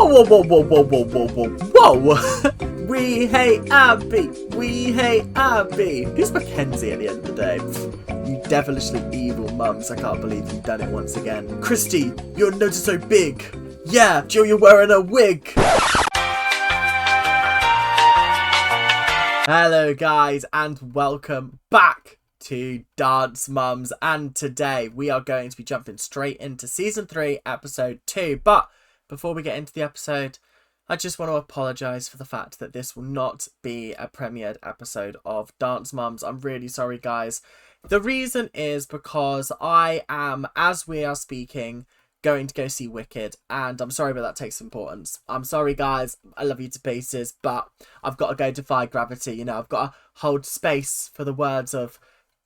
Whoa, whoa, whoa, whoa, whoa, whoa, whoa, whoa, whoa. We hate Abby. We hate Abby. Who's Mackenzie at the end of the day? You devilishly evil mums. I can't believe you've done it once again. Christy, your nose is so big. Yeah, Jill, you're wearing a wig. Hello, guys, and welcome back to Dance Mums. And today we are going to be jumping straight into Season 3, Episode 2. But before we get into the episode, I just want to apologise for the fact that this will not be a premiered episode of Dance Mums. I'm really sorry, guys. The reason is because I am, as we are speaking, going to go see Wicked, and I'm sorry, but that takes importance. I'm sorry, guys. I love you to pieces, but I've got to go defy gravity. You know, I've got to hold space for the words of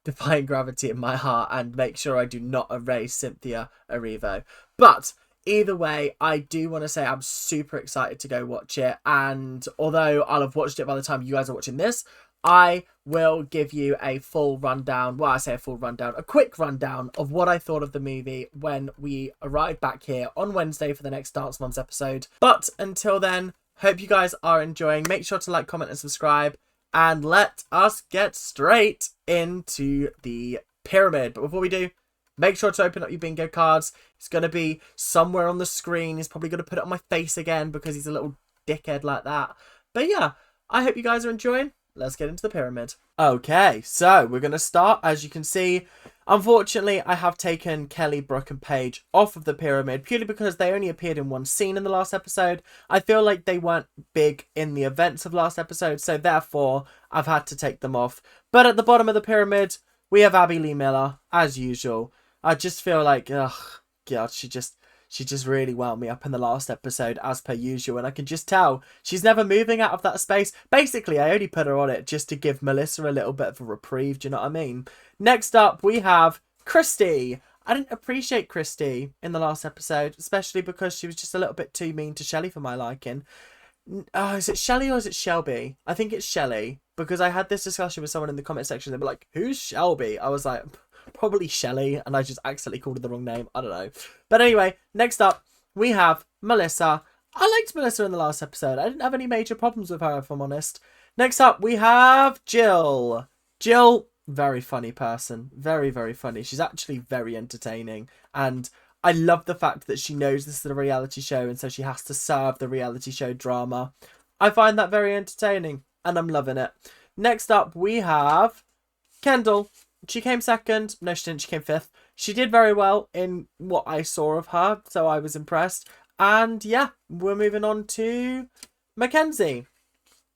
defying gravity in my heart and make sure I do not erase Cynthia Erivo. But either way, I do want to say I'm super excited to go watch it, and although I'll have watched it by the time you guys are watching this, I will give you a full rundown. Well, I say a full rundown, a quick rundown of what I thought of the movie when we arrive back here on Wednesday for the next Dance Mums episode. But until then, hope you guys are enjoying. Make sure to like, comment and subscribe, and let us get straight into the pyramid. But before we do, make sure to open up your bingo cards. It's going to be somewhere on the screen. He's probably going to put it on my face again because he's a little dickhead like that. But yeah, I hope you guys are enjoying. Let's get into the pyramid. Okay, so we're going to start. As you can see, unfortunately, I have taken Kelly, Brooke and Paige off of the pyramid purely because they only appeared in one scene in the last episode. I feel like they weren't big in the events of last episode, so therefore I've had to take them off. But at the bottom of the pyramid, we have Abby Lee Miller, as usual. I just feel like, ugh, God, she just really wound me up in the last episode, as per usual, and I can just tell she's never moving out of that space. Basically, I only put her on it just to give Melissa a little bit of a reprieve, do you know what I mean? Next up, we have Christy. I didn't appreciate Christy in the last episode, especially because she was just a little bit too mean to Shelley for my liking. Is it Shelley or is it Shelby? I think it's Shelley, because I had this discussion with someone in the comment section. They were like, who's Shelby? I was like, probably Shelley, and I just accidentally called her the wrong name. I don't know. But anyway, next up, we have Melissa. I liked Melissa in the last episode. I didn't have any major problems with her, if I'm honest. Next up, we have Jill. Jill, very funny person. Very, very funny. She's actually very entertaining. And I love the fact that she knows this is a reality show, and so she has to serve the reality show drama. I find that very entertaining, and I'm loving it. Next up, we have Kendall. She came second. No, she didn't. She came fifth. She did very well in what I saw of her, so I was impressed. And yeah, we're moving on to Mackenzie.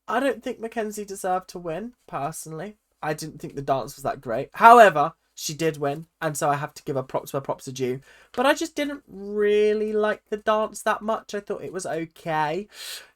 I don't think Mackenzie deserved to win, personally. I didn't think the dance was that great. However, she did win, and so I have to give her props where props are due. But I just didn't really like the dance that much. I thought it was okay.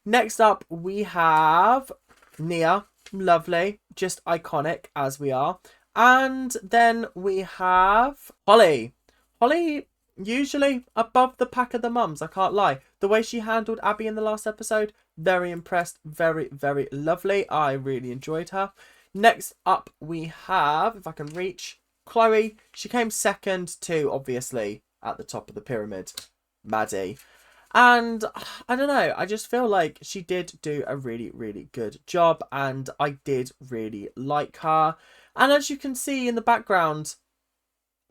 Next up, we have Nia. Lovely. Just iconic, as we are. And then we have Holly. Holly, usually above the pack of the mums, I can't lie. The way she handled Abby in the last episode, very impressed. Very, very lovely. I really enjoyed her. Next up, we have, if I can reach, Chloe. She came second to, obviously, at the top of the pyramid, Maddie. And I don't know, I just feel like she did do a really, really good job, and I did really like her. And as you can see in the background,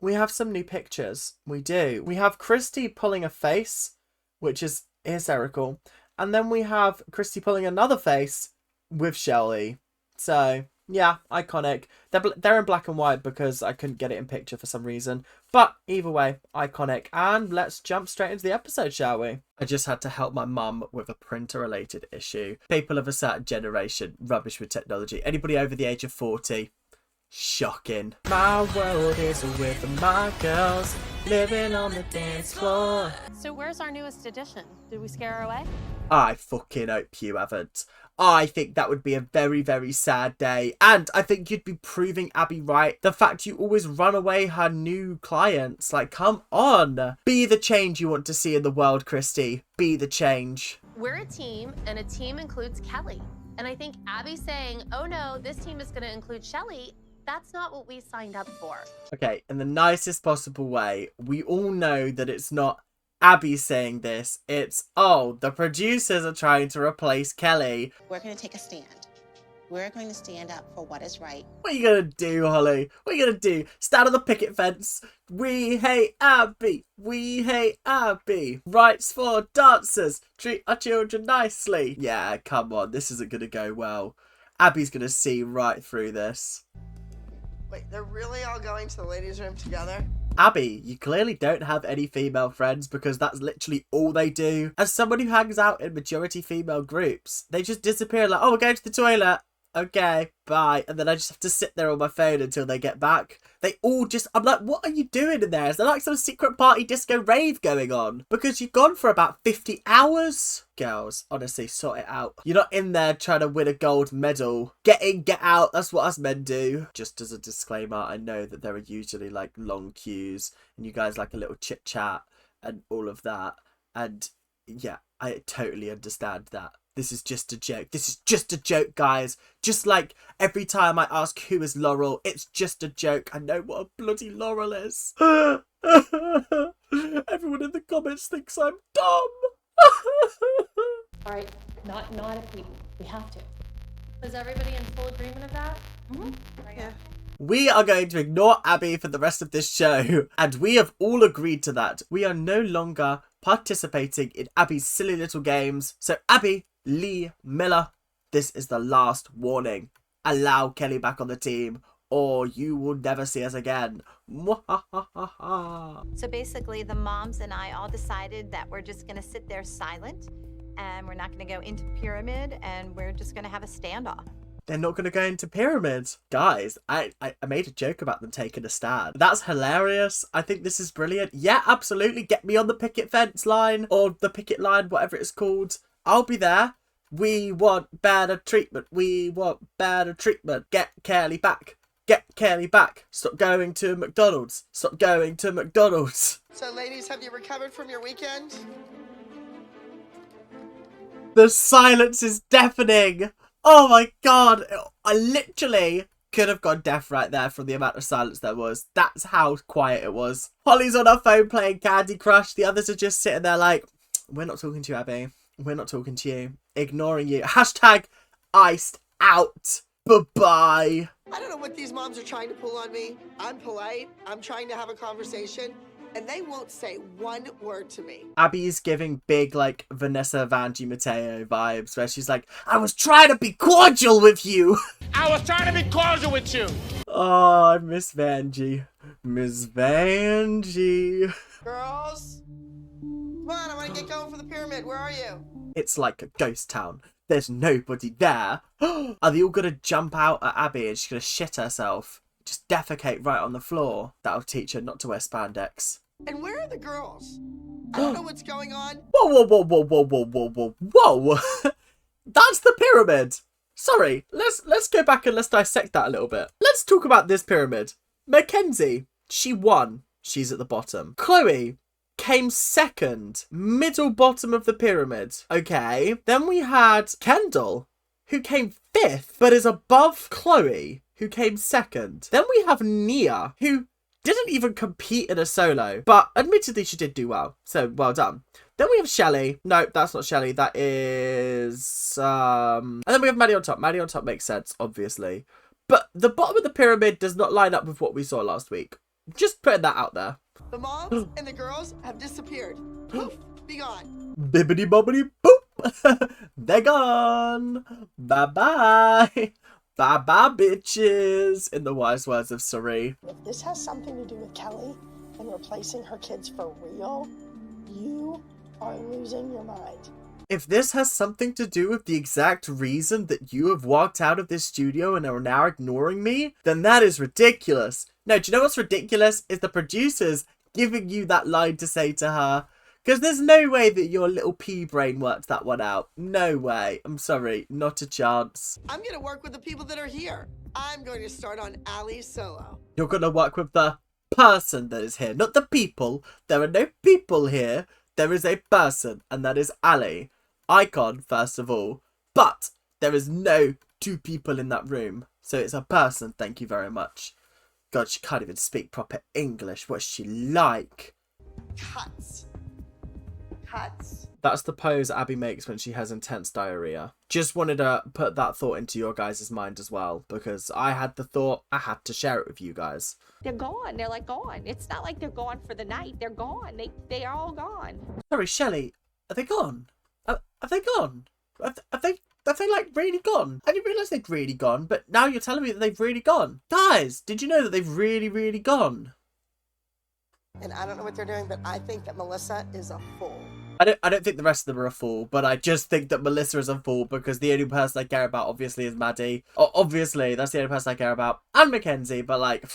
we have some new pictures. We do. We have Christy pulling a face, which is hysterical. And then we have Christy pulling another face with Shelley. So, yeah, iconic. They're in black and white because I couldn't get it in picture for some reason. But either way, iconic. And let's jump straight into the episode, shall we? I just had to help my mum with a printer-related issue. People of a certain generation, rubbish with technology. Anybody over the age of 40... shocking. My world is with my girls, living on the dance floor. So where's our newest addition? Did we scare her away? I fucking hope you haven't. I think that would be a very, very sad day. And I think you'd be proving Abby right. The fact you always run away her new clients. Like, come on. Be the change you want to see in the world, Christy. Be the change. We're a team, and a team includes Kelly. And I think Abby saying, oh no, this team is going to include Shelley, that's not what we signed up for. Okay, in the nicest possible way, we all know that it's not Abby saying this. It's, oh, the producers are trying to replace Kelly. We're going to take a stand. We're going to stand up for what is right. What are you going to do, Holly? What are you going to do? Stand on the picket fence? We hate Abby. We hate Abby. Rights for dancers. Treat our children nicely. Yeah, come on. This isn't going to go well. Abby's going to see right through this. Wait, they're really all going to the ladies' room together? Abby, you clearly don't have any female friends because that's literally all they do. As someone who hangs out in majority female groups, they just disappear like, oh, we're going to the toilet. Okay, bye. And then I just have to sit there on my phone until they get back. They all just, I'm like, what are you doing in there? Is there like some secret party disco rave going on? Because you've gone for about 50 hours. Girls, honestly, sort it out. You're not in there trying to win a gold medal. Get in, get out. That's what us men do. Just as a disclaimer, I know that there are usually like long queues and you guys like a little chit chat and all of that. And yeah, I totally understand that. This is just a joke. This is just a joke, guys. Just like every time I ask who is Laurel, it's just a joke. I know what a bloody Laurel is. Everyone in the comments thinks I'm dumb. All right, not if we have to. Is everybody in full agreement of that? Mm-hmm. Yeah. We are going to ignore Abby for the rest of this show, and we have all agreed to that. We are no longer participating in Abby's silly little games. So Abby Lee Miller, this is the last warning. Allow Kelly back on the team or you will never see us again. So basically the moms and I all decided that we're just going to sit there silent and we're not going to go into pyramid and we're just going to have a standoff. They're not going to go into pyramids. Guys, I made a joke about them taking a stand. That's hilarious. I think this is brilliant. Yeah, absolutely. Get me on the picket fence line or the picket line, whatever it's called. I'll be there. We want better treatment. We want better treatment. Get Kelly back. Get Kelly back. Stop going to McDonald's. Stop going to McDonald's. So, ladies, have you recovered from your weekend? The silence is deafening. Oh my god. I literally could have gone deaf right there from the amount of silence there was. That's how quiet it was. Holly's on her phone playing Candy Crush. The others are just sitting there like, we're not talking to you, Abby. We're not talking to you. Ignoring you. Hashtag iced out. Bye-bye. I don't know what these moms are trying to pull on me. I'm polite. I'm trying to have a conversation. And they won't say one word to me. Abby's giving big, like, Vanessa Vanjie Mateo vibes, where she's like, I was trying to be cordial with you. I was trying to be cordial with you. Oh, I miss Vanjie. Miss Vanjie. Girls, come on, I want to get going for the pyramid. Where are you? It's like a ghost town. There's nobody there. Are they all going to jump out at Abby and she's going to shit herself? Just defecate right on the floor. That'll teach her not to wear spandex. And where are the girls? I don't know what's going on. Whoa, whoa, whoa, whoa, whoa, whoa, whoa, whoa. That's the pyramid. Sorry, let's go back and let's dissect that a little bit. Let's talk about this pyramid. Mackenzie, she won. She's at the bottom. Chloe came second. Middle bottom of the pyramid. Okay. Then we had Kendall, who came fifth, but is above Chloe, who came second. Then we have Nia, who didn't even compete in a solo, but admittedly she did do well, so well done. Then we have Shelley. No, that's not Shelley. That is... And then we have Maddie on top. Maddie on top makes sense, obviously. But the bottom of the pyramid does not line up with what we saw last week. Just putting that out there. The moms and the girls have disappeared. Poof, be gone. Bibbidi bobbidi boop. They're gone. Bye-bye. Bye-bye, bitches. In the wise words of Sari. If this has something to do with Kelly and replacing her kids for real, you are losing your mind. If this has something to do with the exact reason that you have walked out of this studio and are now ignoring me, then that is ridiculous. No, do you know what's ridiculous? Is the producers giving you that line to say to her. Because there's no way that your little pea brain worked that one out. No way. I'm sorry. Not a chance. I'm going to work with the people that are here. I'm going to start on Ali solo. You're going to work with the person that is here, not the people. There are no people here. There is a person, and that is Ali. Icon, first of all. But there is no two people in that room. So it's a person. Thank you very much. God, she can't even speak proper English. What's she like? Cuts. cuts. That's the pose Abby makes when she has intense diarrhea. Just wanted to put that thought into your guys' mind as well, because I had the thought, I had to share it with you guys. They're gone. They're like gone. It's not like they're gone for the night. They're gone. They are all gone. Sorry, Shelley, are they gone? Have they gone? Have they like really gone? I didn't realise they'd really gone, but now you're telling me that they've really gone. Guys, did you know that they've really, really gone? And I don't know what they're doing, but I think that Melissa is a fool. I don't think the rest of them are a fool, but I just think that Melissa is a fool because the only person I care about obviously is Maddie. Obviously, that's the only person I care about. And Mackenzie, but like,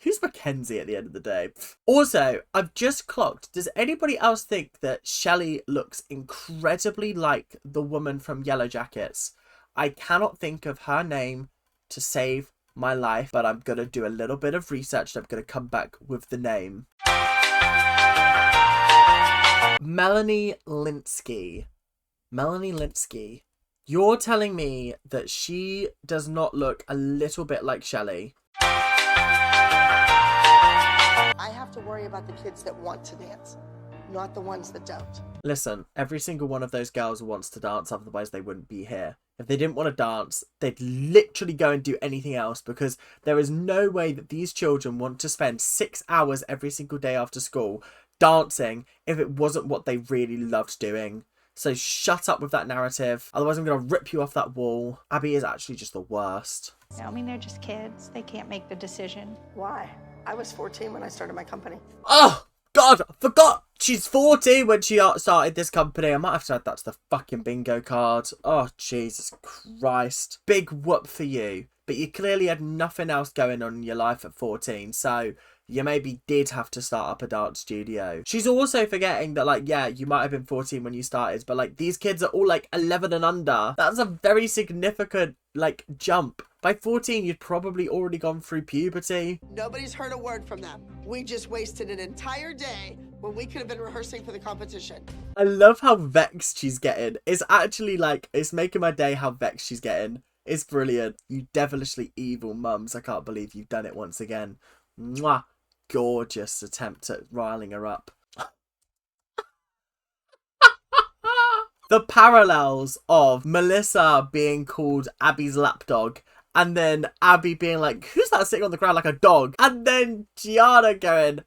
who's Mackenzie at the end of the day? Also, I've just clocked. Does anybody else think that Shelley looks incredibly like the woman from Yellow Jackets? I cannot think of her name to save my life, but I'm going to do a little bit of research and I'm going to come back with the name. Melanie Lynskey. Melanie Lynskey. You're telling me that she does not look a little bit like Shelley? I have to worry about the kids that want to dance, not the ones that don't. Listen, every single one of those girls wants to dance, otherwise they wouldn't be here. If they didn't want to dance, they'd literally go and do anything else, because there is no way that these children want to spend 6 hours every single day after school dancing if it wasn't what they really loved doing. So shut up with that narrative, otherwise I'm going to rip you off that wall. Abby is actually just the worst. I mean, they're just kids. They can't make the decision. Why? I was 14 when I started my company. Oh, God, I forgot. She's 40 when she started this company. I might have to add that to the fucking bingo card. Oh, Jesus Christ. Big whoop for you. But you clearly had nothing else going on in your life at 14, so you maybe did have to start up a dance studio. She's also forgetting that, like, yeah, you might have been 14 when you started, but, like, these kids are all, like, 11 and under. That's a very significant, like, jump. By 14, you'd probably already gone through puberty. Nobody's heard a word from them. We just wasted an entire day when we could have been rehearsing for the competition. I love how vexed she's getting. It's actually, like, it's making my day how vexed she's getting. It's brilliant. You devilishly evil mums. I can't believe you've done it once again. Mwah. Gorgeous attempt at riling her up. The parallels of Melissa being called Abby's lapdog, and then Abby being like, who's that sitting on the ground like a dog? And then Gianna going,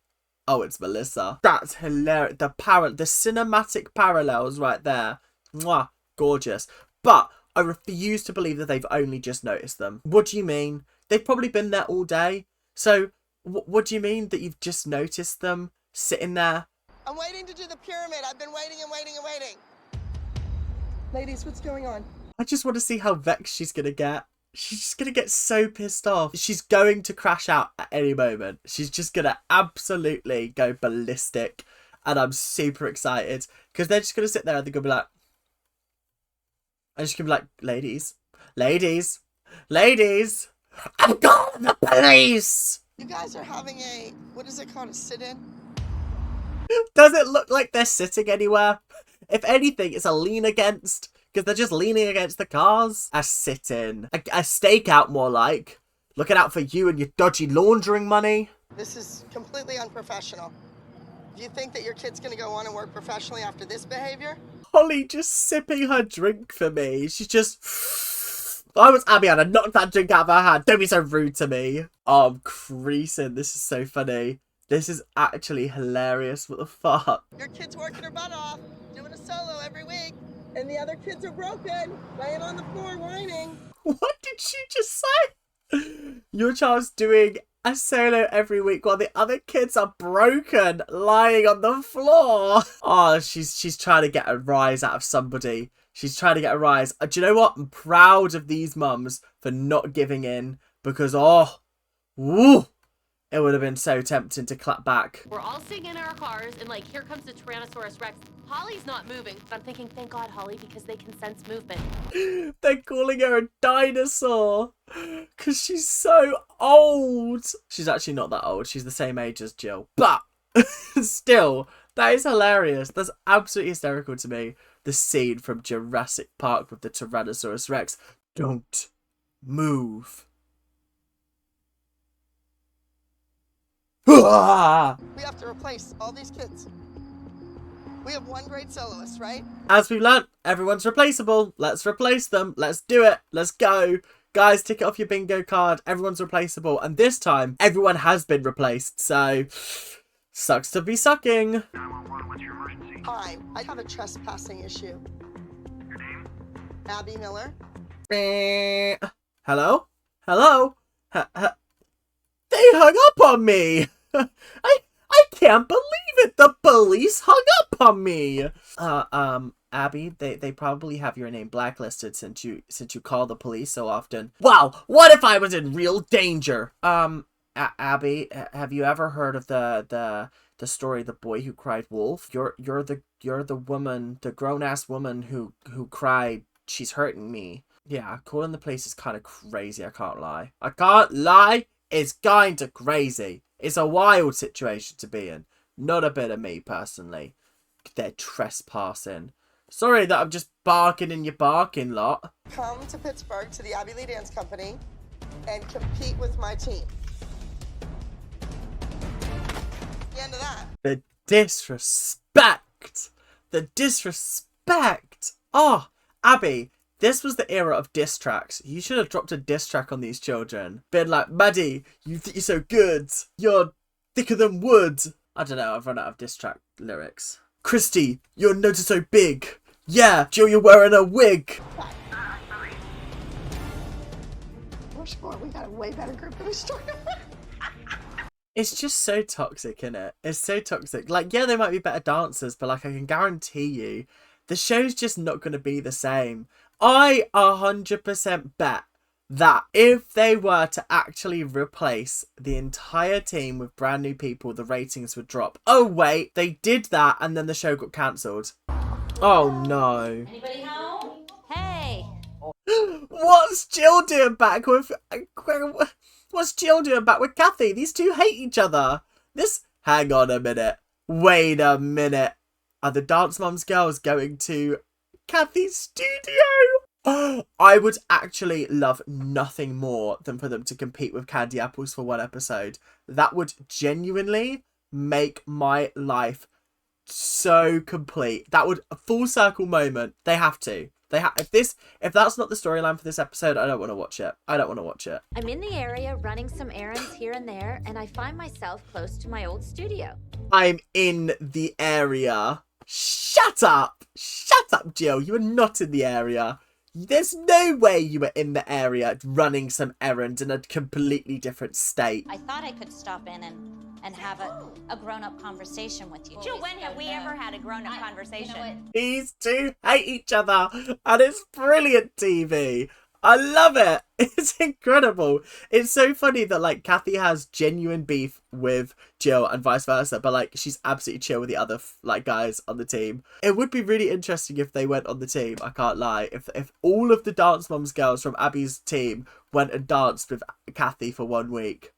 oh, it's Melissa. That's hilarious. The cinematic parallels right there. Mwah. Gorgeous. But I refuse to believe that they've only just noticed them. What do you mean? They've probably been there all day. So what do you mean that you've just noticed them sitting there? I'm waiting to do the pyramid. I've been waiting and waiting and waiting. Ladies, what's going on? I just want to see how vexed she's going to get. She's just going to get so pissed off. She's going to crash out at any moment. She's just going to absolutely go ballistic. And I'm super excited. Because they're just going to sit there and they're going to be like... I'm just going to be like, ladies, ladies, ladies, I'm calling the police! You guys are having a, what is it called, a sit-in? Does it look like they're sitting anywhere? If anything, it's a lean against, because they're just leaning against the cars. A sit-in. A stakeout, more like. Looking out for you and your dodgy laundering money. This is completely unprofessional. Do you think that your kid's going to go on and work professionally after this behavior? Holly just sipping her drink for me. She's just... If I was Abby, I'd knock that drink out of her hand. Don't be so rude to me. Oh, I'm creasing. This is so funny. This is actually hilarious. What the fuck? Your kid's working her butt off, doing a solo every week. And the other kids are broken, laying on the floor whining. What did she just say? Your child's doing a solo every week while the other kids are broken, lying on the floor. Oh, she's trying to get a rise out of somebody. She's trying to get a rise. Do you know what? I'm proud of these mums for not giving in, because, oh, woo, it would have been so tempting to clap back. We're all sitting in our cars, and like, here comes the Tyrannosaurus Rex. Holly's not moving, but I'm thinking, thank God, Holly, because they can sense movement. They're calling her a dinosaur because she's so old. She's actually not that old. She's the same age as Jill. But still, that is hilarious. That's absolutely hysterical to me. The scene from Jurassic Park with the Tyrannosaurus Rex. Don't move. We have to replace all these kids. We have one great soloist, right? As we've learnt, everyone's replaceable. Let's replace them. Let's do it. Let's go. Guys, tick it off your bingo card. Everyone's replaceable. And this time, everyone has been replaced. So, sucks to be sucking. Hi, I have a trespassing issue. Your name? Abby Miller. Hello? Hello? They hung up on me. I can't believe it. The police hung up on me. Abby, they probably have your name blacklisted since you call the police so often. Wow, what if I was in real danger? Abby, have you ever heard of the story, The Boy Who Cried Wolf? You're the woman, the grown-ass woman who cried, she's hurting me. Yeah, calling the police is kind of crazy, I can't lie. I can't lie, it's kind of crazy. It's a wild situation to be in. Not a bit of me, personally. They're trespassing. Sorry that I'm just barking in your barking lot. Come to Pittsburgh to the Abby Lee Dance Company and compete with my team. The end of that. The disrespect. The disrespect. Oh, Abby, this was the era of diss tracks. You should have dropped a diss track on these children. Been like, Maddie, you think you're so good. You're thicker than wood. I don't know, I've run out of diss track lyrics. Christy, your nose is so big. Yeah, Jill, you're wearing a wig. We're smart. We got a way better group than we started with. It's just so toxic, innit? It's so toxic. Like, yeah, they might be better dancers, but like, I can guarantee you, the show's just not going to be the same. I 100% bet that if they were to actually replace the entire team with brand new people, the ratings would drop. Oh, wait, they did that and then the show got cancelled. Oh, no. Anybody home? Hey. What's Jill doing back with... What's Jill doing back with Kathy? These two hate each other. Hang on a minute. Wait a minute. Are the Dance Moms girls going to Kathy's studio? I would actually love nothing more than for them to compete with Candy Apples for one episode. That would genuinely make my life so complete. That would a full circle moment. They have to. If that's not the storyline for this episode, I don't want to watch it. I don't want to watch it. I'm in the area running some errands here and there, and I find myself close to my old studio. I'm in the area. Shut up! Shut up, Jill. You are not in the area. There's no way you were in the area running some errands in a completely different state. I thought I could stop in and have a grown-up conversation with you. Jill, when have we ever had a grown-up conversation? You know what? These two hate each other, and it's brilliant TV. I love it. It's incredible. It's so funny that like Kathy has genuine beef with Jill and vice versa, but like she's absolutely chill with the other like guys on the team. It would be really interesting if they went on the team. I can't lie. If all of the Dance Moms girls from Abby's team went and danced with Kathy for 1 week,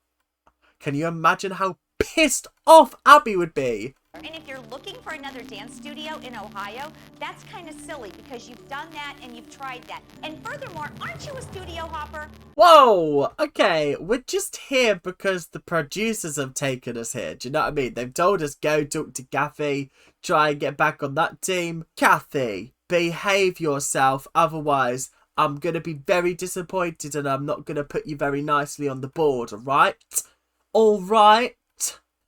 can you imagine how pissed off Abby would be? And if you're looking for another dance studio in Ohio, that's kind of silly because you've done that and you've tried that. And furthermore, aren't you a studio hopper? Whoa, okay, we're just here because the producers have taken us here. Do you know what I mean? They've told us go talk to Kathy, try and get back on that team. Kathy, behave yourself, otherwise I'm going to be very disappointed and I'm not going to put you very nicely on the board, alright? Alright?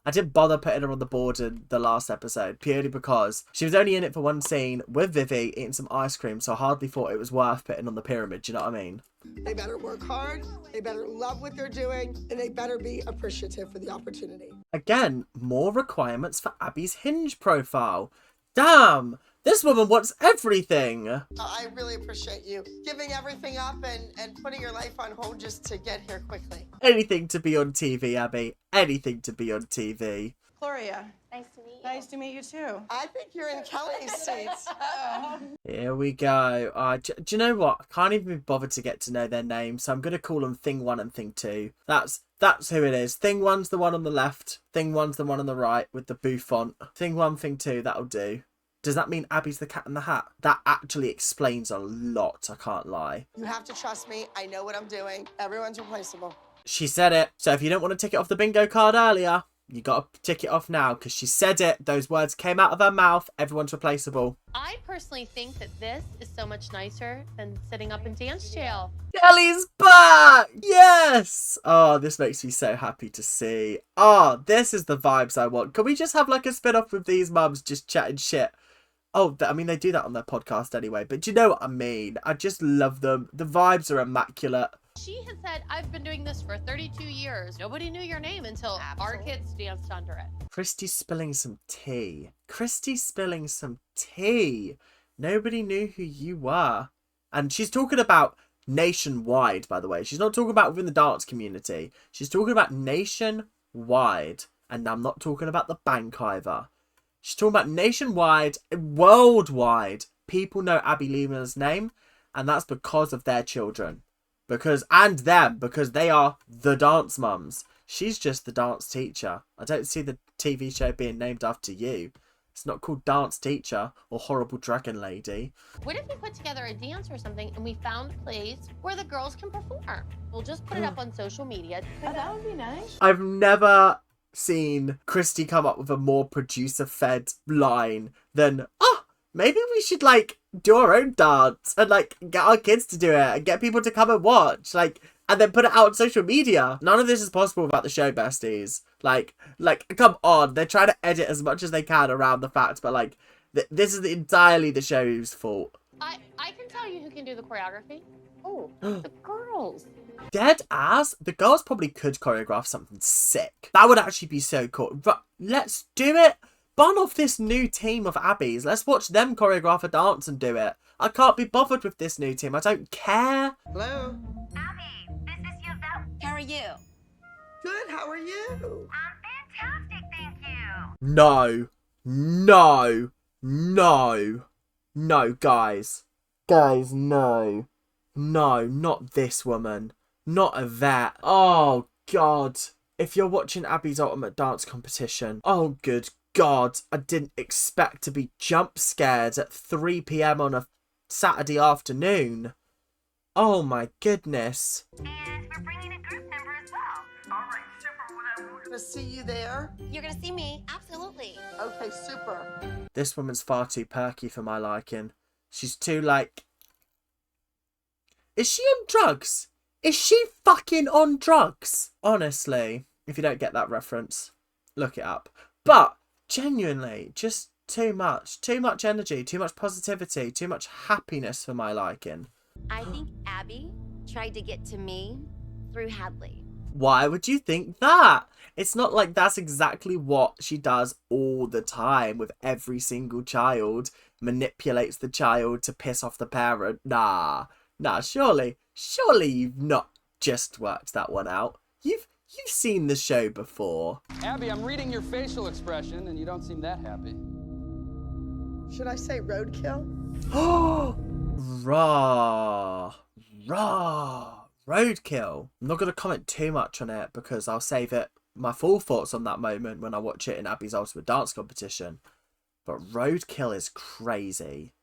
I didn't bother putting her on the board in the last episode, purely because she was only in it for one scene with Vivi eating some ice cream, so I hardly thought it was worth putting on the pyramid, do you know what I mean? They better work hard, they better love what they're doing, and they better be appreciative for the opportunity. Again, more requirements for Abby's Hinge profile. Damn! This woman wants everything! I really appreciate you giving everything up and putting your life on hold just to get here quickly. Anything to be on TV, Abby. Anything to be on TV. Gloria, Nice to meet you. nice to meet you too. I think you're in Kelly's seats. Here we go. Do you know what? I can't even be bothered to get to know their names, so I'm going to call them Thing 1 and Thing 2. That's who it is. Thing 1's the one on the left. Thing 1's the one on the right with the boo font. Thing 1, Thing 2, that'll do. Does that mean Abby's the Cat in the Hat? That actually explains a lot, I can't lie. You have to trust me. I know what I'm doing. Everyone's replaceable. She said it. So if you don't want to tick it off the bingo card earlier, You got to tick it off now because she said it. Those words came out of her mouth. Everyone's replaceable. I personally think that this is so much nicer than sitting up in dance jail. Kelly's back! Yes! Oh, this makes me so happy to see. Oh, this is the vibes I want. Can we just have like a spin-off with these mums just chatting shit? Oh, I mean, they do that on their podcast anyway, but do you know what I mean? I just love them. The vibes are immaculate. She had said, I've been doing this for 32 years. Nobody knew your name until our kids danced under it. Christy's spilling some tea. Christy's spilling some tea. Nobody knew who you were. And she's talking about nationwide, by the way. She's not talking about within the dance community. She's talking about nationwide. And I'm not talking about the bank either. She's talking about nationwide, worldwide. People know Abby Lehman's name. And that's because of their children. Because they are the dance mums. She's just the dance teacher. I don't see the TV show being named after you. It's not called Dance Teacher or Horrible Dragon Lady. What if we put together a dance or something and we found a place where the girls can perform? We'll just put it up on social media. Oh, that would be nice. I've never seen Christy come up with a more producer-fed line than, maybe we should, like, do our own dance and, like, get our kids to do it and get people to come and watch, like, and then put it out on social media. None of this is possible without the show, besties. Like, come on. They're trying to edit as much as they can around the fact, but, like, this is entirely the show's fault. I can tell you who can do the choreography. Oh, the girls. Dead ass. The girls probably could choreograph something sick. That would actually be so cool. But let's do it. Bun off this new team of Abbeys. Let's watch them choreograph a dance and do it. I can't be bothered with this new team. I don't care. Hello? Abby, this is Yvette. How are you? Good, how are you? I'm fantastic, thank you. No. No. No. No, guys. Guys, no. No, not this woman. Not Yvette. Oh, God. If you're watching Abby's Ultimate Dance Competition, oh, good God, I didn't expect to be jump scared at 3 p.m. on a Saturday afternoon. Oh my goodness. And we're bringing a group member as well. All right, super. We're gonna see you there. You're gonna see me, absolutely. Okay, super. This woman's far too perky for my liking. She's too, like... Is she on drugs? Is she fucking on drugs? Honestly, if you don't get that reference, look it up. But... genuinely, just too much energy, too much positivity, too much happiness for my liking. I think Abby tried to get to me through Hadley. Why would you think that? It's not like that's exactly what she does all the time with every single child, manipulates the child to piss off the parent. Nah, surely you've not just worked that one out. You've seen the show before. Abby, I'm reading your facial expression and you don't seem that happy. Should I say roadkill? Roadkill. I'm not going to comment too much on it because I'll save it, my full thoughts on that moment when I watch it in Abby's Ultimate Dance Competition. But roadkill is crazy.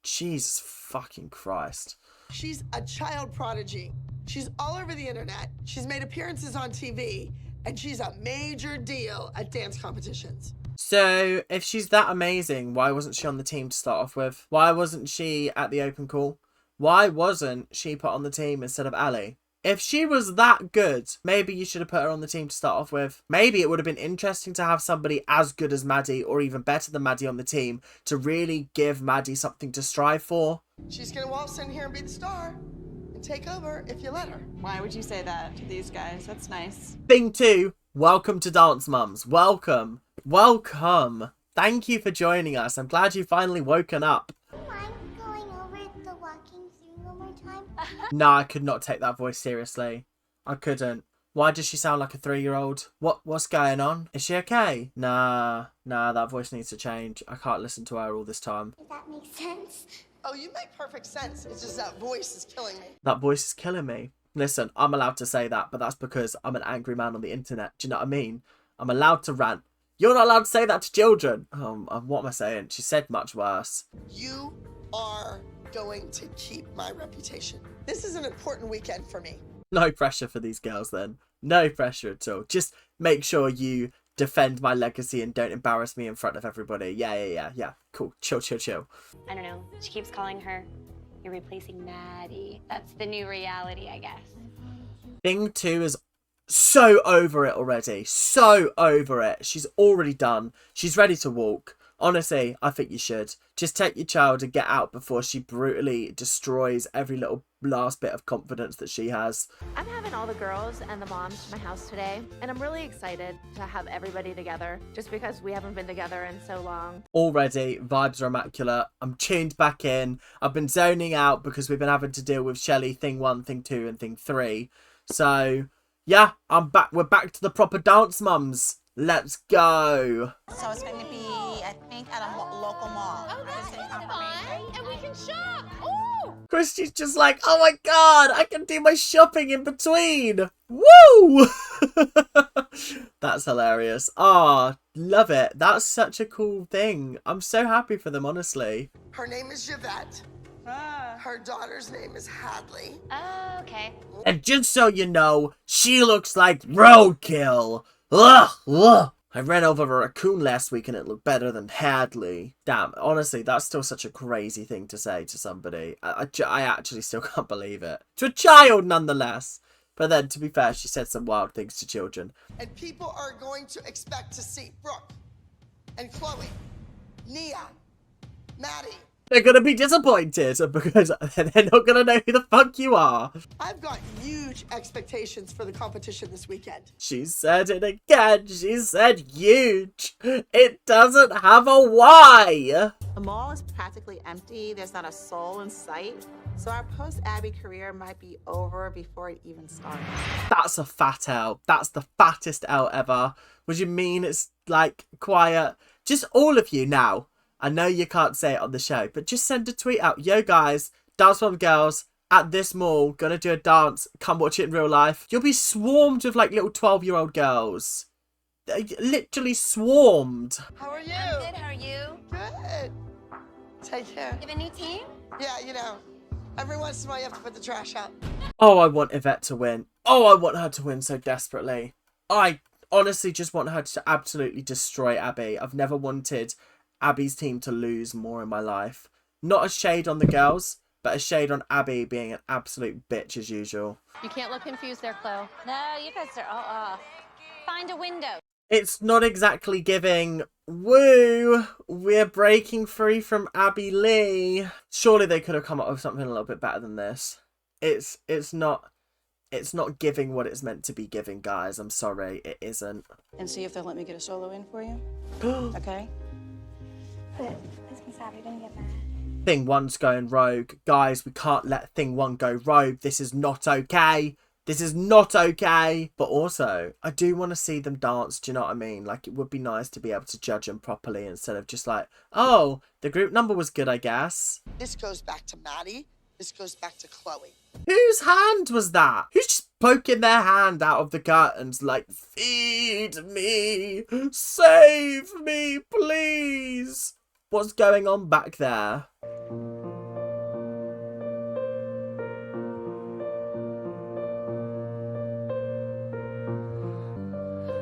Jesus fucking Christ. She's a child prodigy. She's all over the internet. She's made appearances on TV, and she's a major deal at dance competitions. So, if she's that amazing, why wasn't she on the team to start off with? Why wasn't she at the open call? Why wasn't she put on the team instead of Ali? If she was that good, maybe you should have put her on the team to start off with. Maybe it would have been interesting to have somebody as good as Maddie, or even better than Maddie on the team, to really give Maddie something to strive for. She's gonna waltz in here and be the star and take over if you let her. Why would you say that to these guys? That's nice. Thing 2, welcome to Dance Mums. Welcome. Welcome. Thank you for joining us. I'm glad you've finally woken up. Nah, I could not take that voice seriously. I couldn't. Why does she sound like a 3-year-old? What's going on? Is she okay? Nah, that voice needs to change. I can't listen to her all this time. Does that make sense? Oh, you make perfect sense. It's just that voice is killing me. That voice is killing me. Listen, I'm allowed to say that, but that's because I'm an angry man on the internet. Do you know what I mean? I'm allowed to rant. You're not allowed to say that to children. What am I saying? She said much worse. You are going to keep my reputation. This is an important weekend for me. No pressure for these girls then. No pressure at all. Just make sure you defend my legacy and don't embarrass me in front of everybody. Yeah. Cool. Chill. I don't know. She keeps calling her, "You're replacing Maddie." That's the new reality, I guess. Thing 2 is so over it already. So over it. She's already done. She's ready to walk. Honestly, I think you should. Just take your child and get out before she brutally destroys every little last bit of confidence that she has. I'm having all the girls and the moms to my house today, and I'm really excited to have everybody together, just because we haven't been together in so long. Already, vibes are immaculate. I'm tuned back in. I've been zoning out because we've been having to deal with Shelley thing 1, thing 2, and thing 3. So, yeah, I'm back. We're back to the proper dance mums. Let's go. So it's going to be, I think, at a local mall. Oh, that's fun. And we can shop. Ooh! Christy's just like, oh my god, I can do my shopping in between. Woo! That's hilarious. Ah, love it. That's such a cool thing. I'm so happy for them, honestly. Her name is Yvette. Her daughter's name is Hadley. Oh, okay. And just so you know, she looks like roadkill. Ugh. I ran over a raccoon last week and it looked better than Hadley. Damn, honestly, that's still such a crazy thing to say to somebody. I actually still can't believe it. To a child, nonetheless. But then, to be fair, she said some wild things to children. And people are going to expect to see Brooke and Chloe, Nia, Maddie. They're going to be disappointed because they're not going to know who the fuck you are. I've got huge expectations for the competition this weekend. She said it again. She said huge. It doesn't have a Y. The mall is practically empty. There's not a soul in sight. So our post-Abby career might be over before it even starts. That's a fat L. That's the fattest L ever. What do you mean it's like quiet? Just all of you now. I know you can't say it on the show, but just send a tweet out. Yo guys, Dance Mom Girls at this mall, gonna do a dance. Come watch it in real life. You'll be swarmed with like little 12-year-old girls. Literally swarmed. How are you? I'm good, how are you? Good. Take care. You have a new team? Yeah, you know, every once in a while you have to put the trash out. Oh, I want Yvette to win. Oh, I want her to win so desperately. I honestly just want her to absolutely destroy Abby. I've never wanted Abby's team to lose more in my life. Not a shade on the girls, but a shade on Abby being an absolute bitch as usual. You can't look confused there, Chloe. No, you guys are all off. Find a window. It's not exactly giving, woo, we're breaking free from Abby Lee. Surely they could have come up with something a little bit better than this. It's not giving what it's meant to be giving, guys. I'm sorry, it isn't. And see if they'll let me get a solo in for you. Okay? But this Miss Abby didn't get mad. Thing 1's going rogue. Guys, we can't let Thing 1 go rogue. This is not okay. This is not okay. But also, I do want to see them dance. Do you know what I mean? Like, it would be nice to be able to judge them properly instead of just like, oh, the group number was good, I guess. This goes back to Maddie. This goes back to Chloe. Whose hand was that? Who's just poking their hand out of the curtains like, feed me, save me, please? What's going on back there?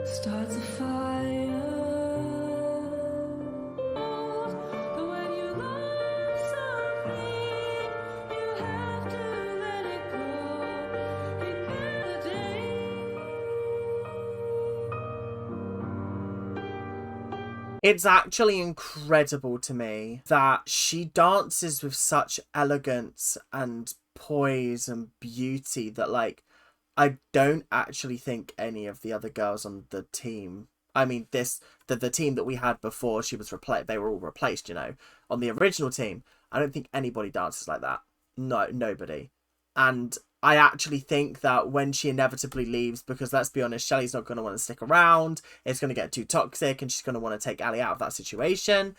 Starts a fire. But when you love something, you have to let it go. In the day. It's actually incredible to me that she dances with such elegance and poise and beauty that, like, I don't actually think any of the other girls on the team, I mean, the team that we had before she was replaced, they were all replaced, you know, on the original team, I don't think anybody dances like that. No, nobody. And I actually think that when she inevitably leaves, because let's be honest, Shelley's not going to want to stick around, it's going to get too toxic, and she's going to want to take Ali out of that situation.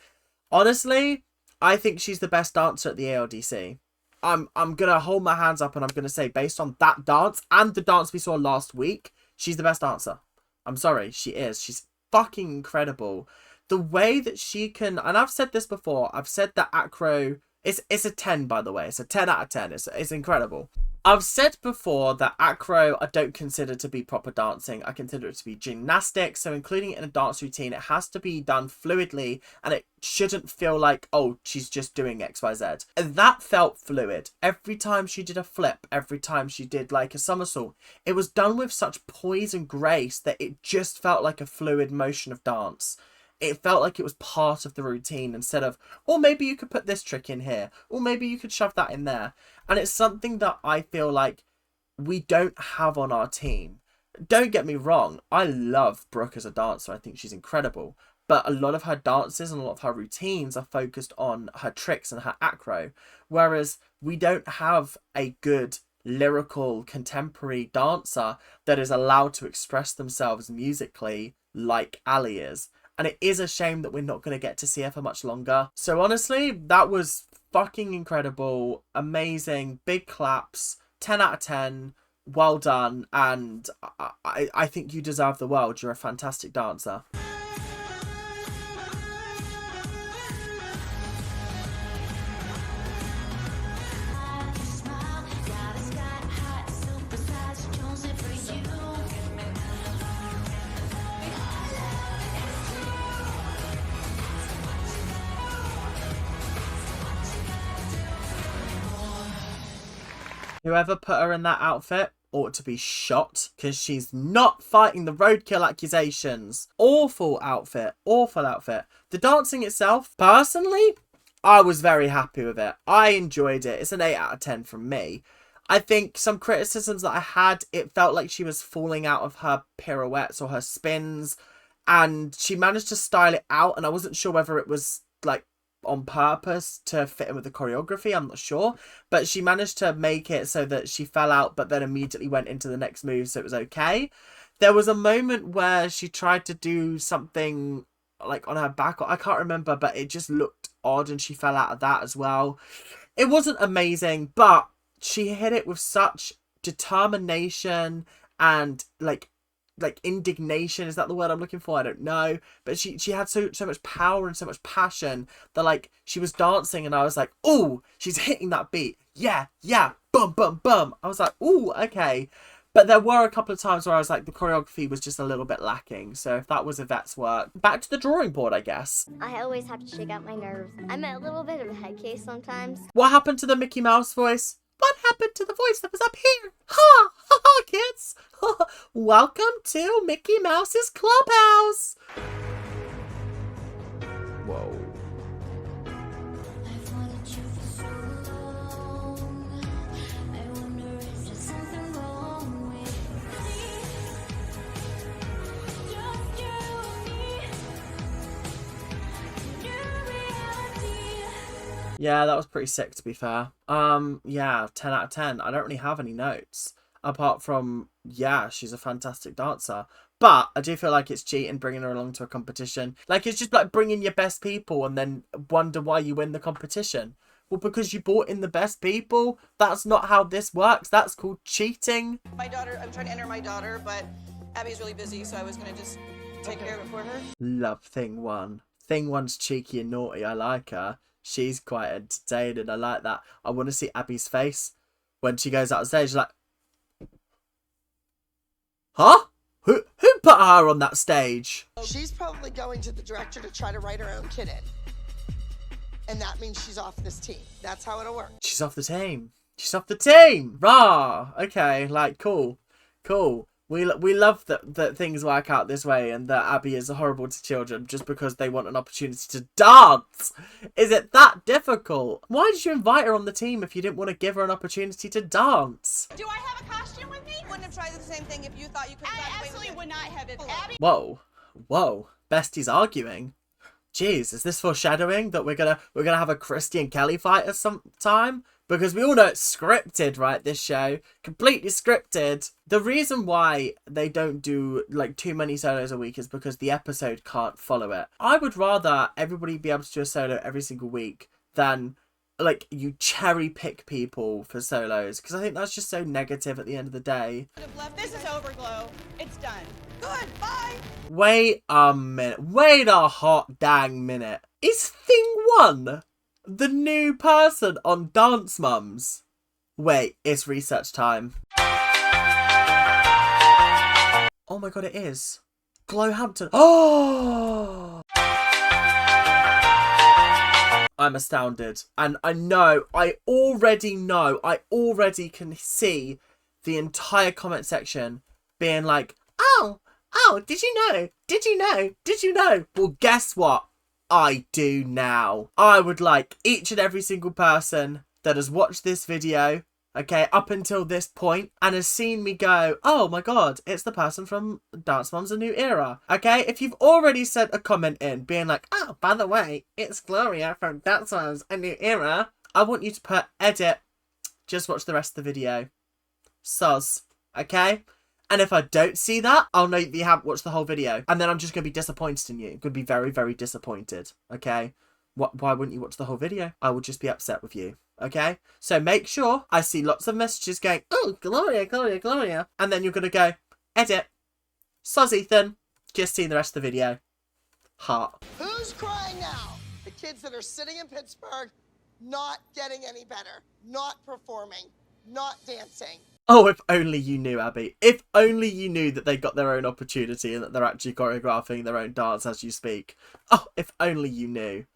Honestly, I think she's the best dancer at the ALDC. I'm going to hold my hands up and I'm going to say, based on that dance and the dance we saw last week, she's the best dancer. I'm sorry, she is. She's fucking incredible. The way that she can, and I've said this before, I've said that acro, it's a 10, by the way. It's a 10 out of 10. It's incredible. I've said before that acro I don't consider to be proper dancing. I consider it to be gymnastics. So including it in a dance routine, it has to be done fluidly and it shouldn't feel like, oh, she's just doing XYZ. And that felt fluid. Every time she did a flip, every time she did like a somersault, it was done with such poise and grace that it just felt like a fluid motion of dance. It felt like it was part of the routine instead of, or maybe you could put this trick in here, or maybe you could shove that in there. And it's something that I feel like we don't have on our team. Don't get me wrong, I love Brooke as a dancer. I think she's incredible. But a lot of her dances and a lot of her routines are focused on her tricks and her acro. Whereas we don't have a good lyrical contemporary dancer that is allowed to express themselves musically like Ali is. And it is a shame that we're not going to get to see her for much longer. So honestly, that was fucking incredible. Amazing. Big claps. 10 out of 10. Well done. And I think you deserve the world. You're a fantastic dancer. Whoever put her in that outfit ought to be shot because she's not fighting the roadkill accusations. Awful outfit. Awful outfit. The dancing itself, personally, I was very happy with it. I enjoyed it. It's an 8 out of 10 from me. I think some criticisms that I had, it felt like she was falling out of her pirouettes or her spins and she managed to style it out and I wasn't sure whether it was like on purpose to fit in with the choreography, I'm not sure, but she managed to make it so that she fell out but then immediately went into the next move, so it was okay. There was a moment where she tried to do something like on her back, I can't remember, but it just looked odd and she fell out of that as well. It wasn't amazing, but she hit it with such determination and like indignation, is that the word I'm looking for? I don't know, but she had so much power and so much passion that like she was dancing and I was like, oh, she's hitting that beat, yeah, bum bum bum. I was like, oh, okay. But there were a couple of times where I was like, the choreography was just a little bit lacking. So if that was Yvette's work, back to the drawing board, I guess. I always have to shake out my nerves. I'm a little bit of a head case sometimes. What happened to the Mickey Mouse voice? What happened to the voice that was up here? Ha! Ha ha, kids! Welcome to Mickey Mouse's Clubhouse! Whoa. Yeah, that was pretty sick, to be fair. Yeah, 10 out of 10. I don't really have any notes. Apart from, yeah, she's a fantastic dancer. But I do feel like it's cheating bringing her along to a competition. Like, it's just like bringing your best people and then wonder why you win the competition. Well, because you brought in the best people? That's not how this works. That's called cheating. My daughter, I'm trying to enter my daughter, but Abby's really busy, so I was going to just take care of it for her. Love Thing One. Thing One's cheeky and naughty. I like her. She's quite entertaining. I like that. I want to see Abby's face when she goes out stage. Like, huh? Who put her on that stage? She's probably going to the director to try to write her own kid in. And that means she's off this team. That's how it'll work. She's off the team. She's off the team. Rah. Okay, like, cool. We love that things work out this way and that Abby is horrible to children just because they want an opportunity to dance. Is it that difficult? Why did you invite her on the team if you didn't want to give her an opportunity to dance? Do I have a costume with me? Wouldn't have tried the same thing if you thought you could. I absolutely would not have it. Abby. Whoa. Besties arguing. Jeez, is this foreshadowing that we're gonna have a Christy and Kelly fight at some time? Because we all know it's scripted, right, this show? Completely scripted. The reason why they don't do, like, too many solos a week is because the episode can't follow it. I would rather everybody be able to do a solo every single week than, like, you cherry pick people for solos. Because I think that's just so negative at the end of the day. This is over, Glow. It's done. Good, bye. Wait a minute. Wait a hot dang minute. Is Thing One the new person on Dance Mums? Wait, it's research time. Oh my god, it is. Glowhampton. Oh! I'm astounded. And I already can see the entire comment section being like, oh, did you know? Did you know? Did you know? Well, guess what? I do now. I would like each and every single person that has watched this video, okay, up until this point, and has seen me go, oh my god, it's the person from Dance Moms A New Era. Okay, if you've already sent a comment in being like, oh, by the way, it's Gloria from Dance Moms A New Era, I want you to put edit, just watch the rest of the video. Soz. Okay? And if I don't see that, I'll know that you haven't watched the whole video. And then I'm just going to be disappointed in you. I'm going to be very, very disappointed. Okay? Why wouldn't you watch the whole video? I would just be upset with you. Okay? So make sure I see lots of messages going, oh, Gloria, Gloria, Gloria. And then you're going to go, edit. Soz Ethan. Just see the rest of the video. Heart. Who's crying now? The kids that are sitting in Pittsburgh, not getting any better, not performing, not dancing. Oh, if only you knew, Abby. If only you knew that they got their own opportunity and that they're actually choreographing their own dance as you speak. Oh, if only you knew.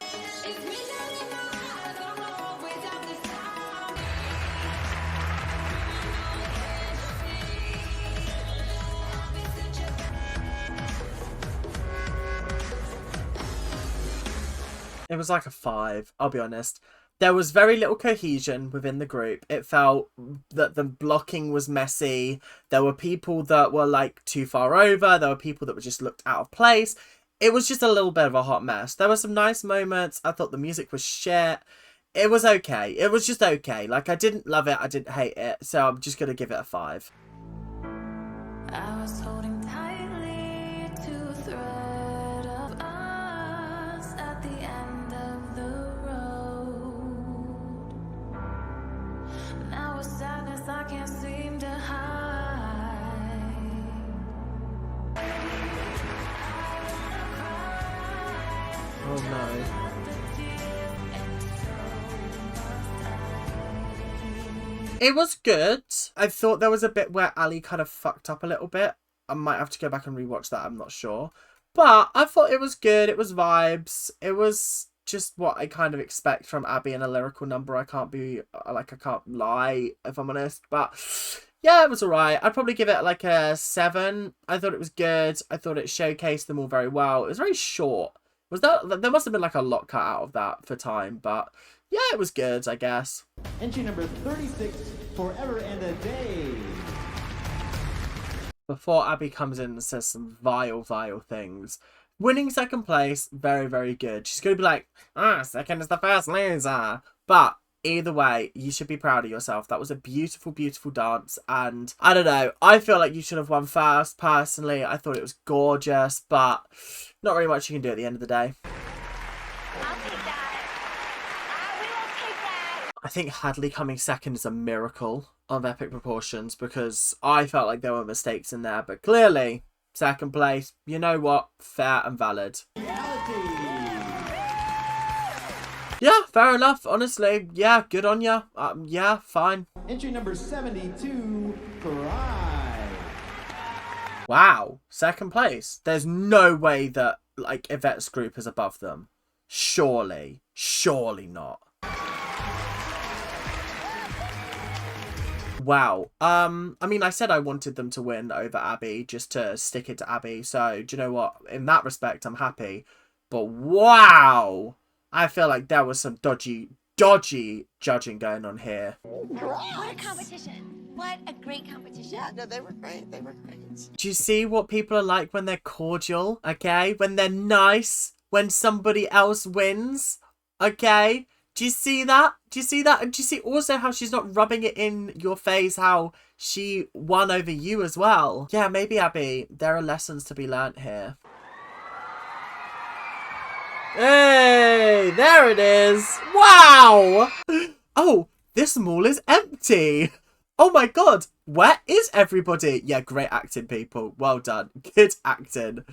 It was like a 5, I'll be honest. There was very little cohesion within the group. It felt that the blocking was messy. There were people that were like too far over. There were people that were just looked out of place. It was just a little bit of a hot mess. There were some nice moments. I thought the music was shit. It was okay. It was just okay. Like, I didn't love it. I didn't hate it. So I'm just going to give it a 5. I was holding tightly to a thread of us at the end of the road. Now a sadness I can't seem to hide. Oh no. It was good. I thought there was a bit where Ali kind of fucked up a little bit. I might have to go back and rewatch that, I'm not sure. But I thought it was good. It was vibes. It was just what I kind of expect from Abby in a lyrical number. I can't lie, if I'm honest. But yeah, it was alright. I'd probably give it like a 7. I thought it was good. I thought it showcased them all very well. It was very short. There must have been like a lot cut out of that for time, but yeah, it was good, I guess. Entry number 36, Forever and a Day. Before Abby comes in and says some vile things. Winning second place, very, very good. She's going to be like, second is the first loser. But either way, you should be proud of yourself. That was a beautiful, beautiful dance. And I don't know, I feel like you should have won first, personally. I thought it was gorgeous, but not really much you can do at the end of the day. I think Hadley coming second is a miracle of epic proportions because I felt like there were mistakes in there, but clearly, second place, you know what? Fair and valid. Yeah, fair enough, honestly. Yeah, good on ya. Yeah, fine. Entry number 72, Pride. Wow, second place. There's no way that, like, Yvette's group is above them. Surely. Surely not. Wow. I mean, I said I wanted them to win over Abby, just to stick it to Abby. So, do you know what? In that respect, I'm happy. But wow! I feel like there was some dodgy judging going on here. What a competition. What a great competition. Yeah, no, they were great. They were great. Do you see what people are like when they're cordial? Okay? When they're nice? When somebody else wins? Okay? Do you see that? Do you see that? And do you see also how she's not rubbing it in your face, how she won over you as well? Yeah, maybe, Abby, there are lessons to be learnt here. Hey, there it is. Wow. Oh, this mall is empty. Oh my god, where is everybody? Yeah, great acting, people. Well done. Good acting.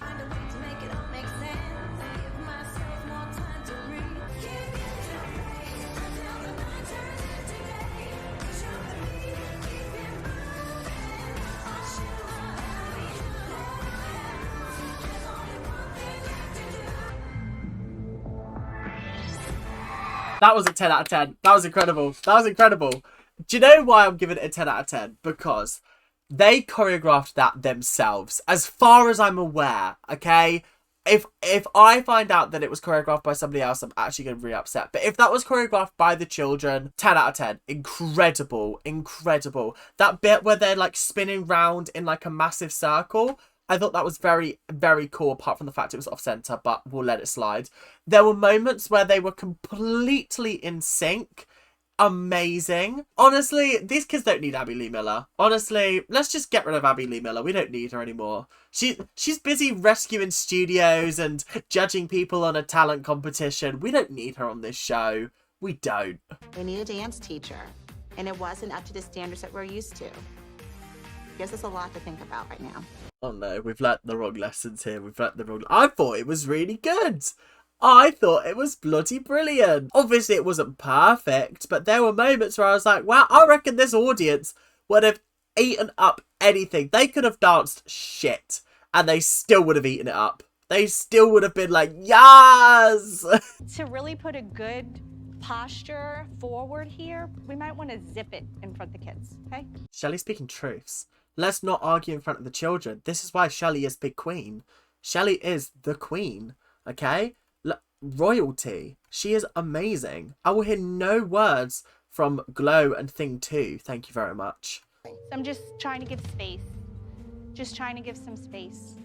That was a 10 out of 10. That was incredible. That was incredible. Do you know why I'm giving it a 10 out of 10? Because they choreographed that themselves, as far as I'm aware, okay? If I find out that it was choreographed by somebody else, I'm actually going to be really upset. But if that was choreographed by the children, 10 out of 10. Incredible. Incredible. That bit where they're like spinning round in like a massive circle, I thought that was very, very cool, apart from the fact it was off center, but we'll let it slide. There were moments where they were completely in sync. Amazing. Honestly, these kids don't need Abby Lee Miller. Honestly, let's just get rid of Abby Lee Miller. We don't need her anymore. She's busy rescuing studios and judging people on a talent competition. We don't need her on this show. We don't. They need a dance teacher, and it wasn't up to the standards that we're used to. Gives us a lot to think about right now. Oh no, we've learnt the wrong lessons here. We've learnt the wrong... I thought it was really good. I thought it was bloody brilliant. Obviously, it wasn't perfect, but there were moments where I was like, wow, I reckon this audience would have eaten up anything. They could have danced shit, and they still would have eaten it up. They still would have been like, yes! To really put a good posture forward here, we might want to zip it in front of the kids, okay? Shelley's speaking truths. Let's not argue in front of the children. This is why Shelley is big queen. Shelley is the queen, okay? Royalty. She is amazing. I will hear no words from Glow and Thing 2. Thank you very much. So I'm just trying to give space. Just trying to give some space.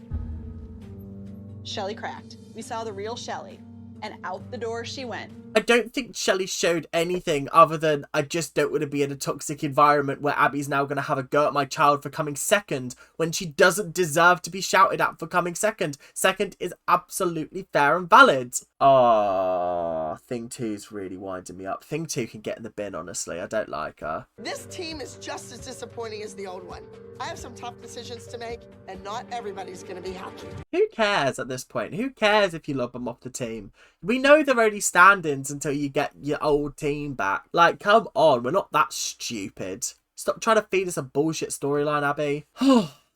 Shelley cracked. We saw the real Shelley, and out the door she went. I don't think Shelley showed anything other than I just don't want to be in a toxic environment where Abby's now going to have a go at my child for coming second when she doesn't deserve to be shouted at for coming second. Second is absolutely fair and valid. Oh, Thing 2's really winding me up. Thing 2 can get in the bin, honestly. I don't like her. This team is just as disappointing as the old one. I have some tough decisions to make, and not everybody's going to be happy. Who cares at this point? Who cares if you lob them off the team? We know they're only stand-ins until you get your old team back. Like, come on, we're not that stupid. Stop trying to feed us a bullshit storyline, Abby.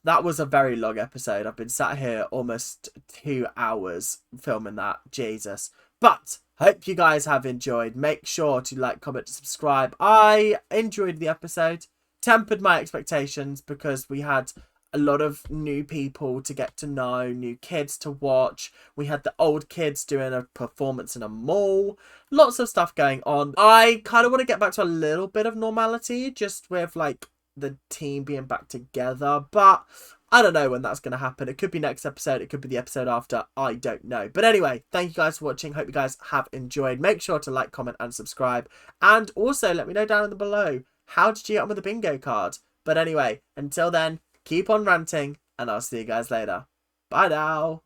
That was a very long episode. I've been sat here almost 2 hours filming that. Jesus. But hope you guys have enjoyed. Make sure to like, comment, subscribe. I enjoyed the episode. Tempered my expectations because we had a lot of new people to get to know, new kids to watch. We had the old kids doing a performance in a mall. Lots of stuff going on. I kind of want to get back to a little bit of normality, just with like the team being back together. But I don't know when that's going to happen. It could be next episode. It could be the episode after. I don't know. But anyway, thank you guys for watching. Hope you guys have enjoyed. Make sure to like, comment and subscribe. And also let me know down in the below, how did you get on with the bingo card? But anyway, until then, keep on ranting, and I'll see you guys later. Bye now.